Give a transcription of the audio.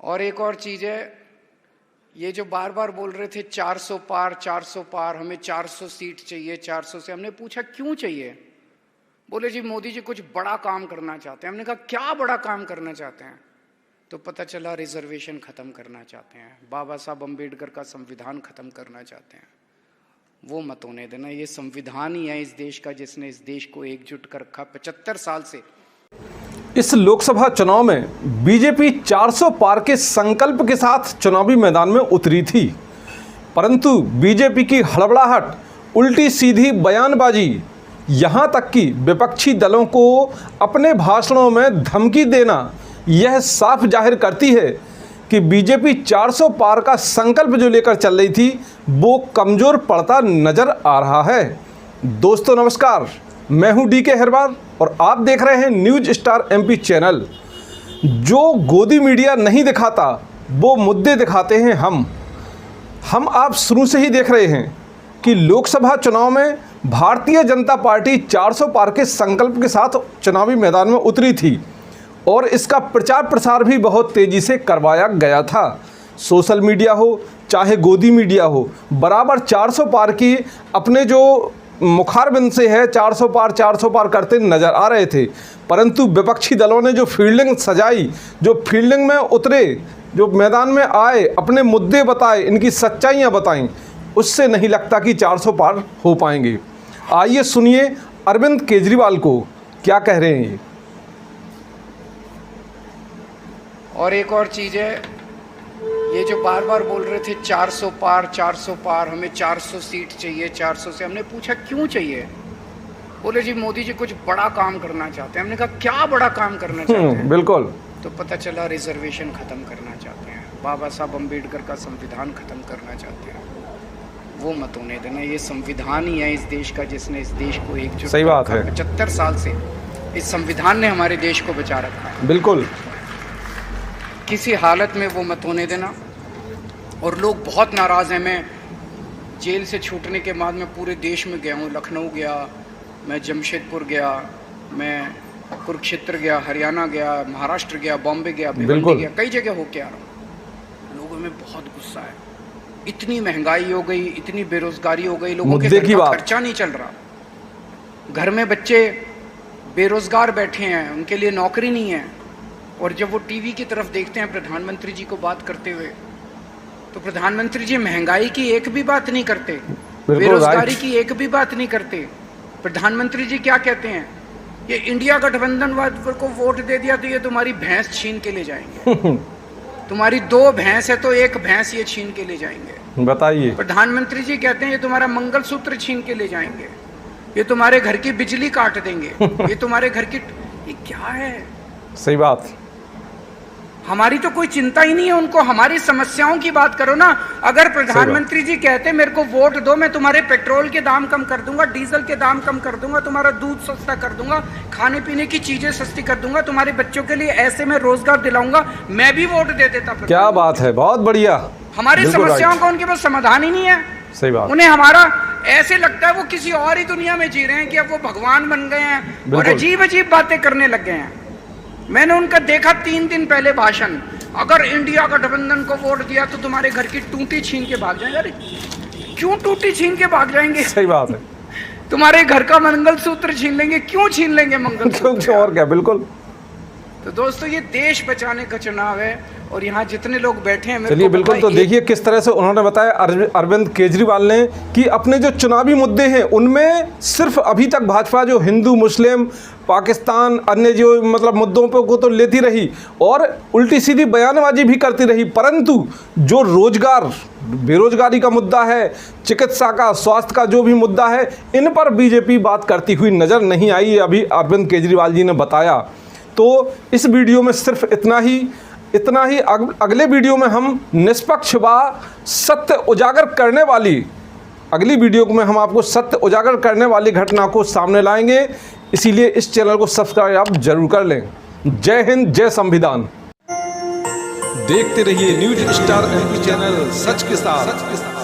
और एक और चीज है, ये जो बार बार बोल रहे थे 400 पार 400 पार, हमें 400 सीट चाहिए 400 से। हमने पूछा क्यों चाहिए? बोले जी मोदी जी कुछ बड़ा काम करना चाहते हैं। हमने कहा क्या बड़ा काम करना चाहते हैं? तो पता चला रिजर्वेशन खत्म करना चाहते हैं, बाबा साहब अम्बेडकर का संविधान खत्म करना चाहते हैं। वो मत होने देना, ये संविधान ही है इस देश का जिसने इस देश को एकजुट कर रखा 75 साल से। इस लोकसभा चुनाव में बीजेपी 400 पार के संकल्प के साथ चुनावी मैदान में उतरी थी, परंतु बीजेपी की हड़बड़ाहट, उल्टी सीधी बयानबाजी, यहाँ तक कि विपक्षी दलों को अपने भाषणों में धमकी देना यह साफ जाहिर करती है कि बीजेपी 400 पार का संकल्प जो लेकर चल रही थी वो कमज़ोर पड़ता नजर आ रहा है। दोस्तों नमस्कार, मैं हूं डीके हरवार और आप देख रहे हैं न्यूज स्टार एमपी चैनल। जो गोदी मीडिया नहीं दिखाता वो मुद्दे दिखाते हैं हम आप शुरू से ही देख रहे हैं कि लोकसभा चुनाव में भारतीय जनता पार्टी 400 पार के संकल्प के साथ चुनावी मैदान में उतरी थी और इसका प्रचार प्रसार भी बहुत तेज़ी से करवाया गया था। सोशल मीडिया हो चाहे गोदी मीडिया हो, बराबर 400 पार की अपने जो मुखारबिंद से है 400 पार करते नज़र आ रहे थे, परंतु विपक्षी दलों ने जो फील्डिंग सजाई, जो फील्डिंग में उतरे, जो मैदान में आए, अपने मुद्दे बताए, इनकी सच्चाइयाँ बताईं, उससे नहीं लगता कि 400 पार हो पाएंगे। आइए सुनिए अरविंद केजरीवाल को क्या कह रहे हैं ये। और एक और चीज है, ये जो बार बार बोल रहे थे 400 पार, हमें 400 सीट चाहिए 400 से। हमने पूछा क्यों चाहिए? बोले जी मोदी जी कुछ बड़ा काम करना चाहते हैं। हमने कहा क्या बड़ा काम करना चाहते हैं? बिल्कुल। तो पता चला रिजर्वेशन खत्म करना चाहते हैं, बाबा साहब अम्बेडकर का संविधान खत्म करना चाहते हैं। वो मत होने देना, ये संविधान ही है इस देश का जिसने इस देश को एकजुट सही बात है 75 साल से इस संविधान ने हमारे देश को बचा रखा है। बिल्कुल, किसी हालत में वो मत होने देना। और लोग बहुत नाराज़ हैं। मैं जेल से छूटने के बाद मैं पूरे देश में गया हूँ, लखनऊ गया, मैं जमशेदपुर गया, मैं कुरुक्षेत्र गया, हरियाणा गया, महाराष्ट्र गया, बॉम्बे गया, भिवंडी गया, कई जगह होके आ रहा हूँ। लोगों में बहुत गुस्सा है, इतनी महंगाई हो गई, इतनी बेरोजगारी हो गई, लोगों के घर का खर्चा नहीं चल रहा, घर में बच्चे बेरोजगार बैठे हैं, उनके लिए नौकरी नहीं है। और जब वो टीवी की तरफ देखते हैं प्रधानमंत्री जी को बात करते हुए, तो प्रधानमंत्री जी महंगाई की एक भी बात नहीं करते, बेरोजगारी की एक भी बात नहीं करते। प्रधानमंत्री जी क्या कहते हैं? ये इंडिया गठबंधन को वोट दे दिया तो ये तुम्हारी भैंस छीन के ले जाएंगे। तुम्हारी 2 भैंस है तो 1 भैंस ये छीन के ले जाएंगे। बताइए। प्रधानमंत्री जी कहते हैं ये तुम्हारा मंगलसूत्र छीन के ले जाएंगे, ये तुम्हारे घर की बिजली काट देंगे, ये तुम्हारे घर की, ये क्या है? सही बात। हमारी तो कोई चिंता ही नहीं है उनको, हमारी समस्याओं की बात करो ना। अगर प्रधानमंत्री जी कहते मेरे को वोट दो, मैं तुम्हारे पेट्रोल के दाम कम कर दूंगा, डीजल के दाम कम कर दूंगा, तुम्हारा दूध सस्ता कर दूंगा, खाने पीने की चीजें सस्ती कर दूंगा, तुम्हारे बच्चों के लिए ऐसे में रोजगार दिलाऊंगा, मैं भी वोट दे देता। क्या बात है, बहुत बढ़िया। हमारी समस्याओं का उनके पास समाधान ही नहीं है। सही बात। उन्हें हमारा ऐसे लगता है वो किसी और ही दुनिया में जी रहे हैं कि अब वो भगवान बन गए हैं और अजीब अजीब बातें करने लग गए हैं। मैंने उनका देखा 3 दिन पहले भाषण, अगर इंडिया गठबंधन को वोट दिया तो तुम्हारे घर की टूटी छीन के भाग जाएंगे। अरे क्यों टूटी छीन के भाग जाएंगे? सही बात है। तुम्हारे घर का मंगलसूत्र छीन लेंगे, क्यों छीन लेंगे मंगलसूत्र? और क्या, बिल्कुल। तो दोस्तों ये देश बचाने का चुनाव है और यहाँ जितने लोग बैठे हैं, चलिए बिल्कुल। तो देखिए किस तरह से उन्होंने बताया अरविंद केजरीवाल ने कि अपने जो चुनावी मुद्दे हैं उनमें सिर्फ अभी तक भाजपा जो हिंदू मुस्लिम पाकिस्तान अन्य जो मतलब मुद्दों पर को तो लेती रही और उल्टी सीधी बयानबाजी भी करती रही, परंतु जो रोजगार बेरोजगारी का मुद्दा है, चिकित्सा का, स्वास्थ्य का जो भी मुद्दा है, इन पर बीजेपी बात करती हुई नजर नहीं आई, अभी अरविंद केजरीवाल जी ने बताया। तो इस वीडियो में सिर्फ इतना ही। अगले वीडियो में हम निष्पक्ष व सत्य उजागर करने वाली, अगली वीडियो में हम आपको सत्य उजागर करने वाली घटना को सामने लाएंगे, इसीलिए इस चैनल को सब्सक्राइब आप जरूर कर लें। जय हिंद, जय संविधान। देखते रहिए न्यूज स्टार एमपी चैनल, सच के साथ।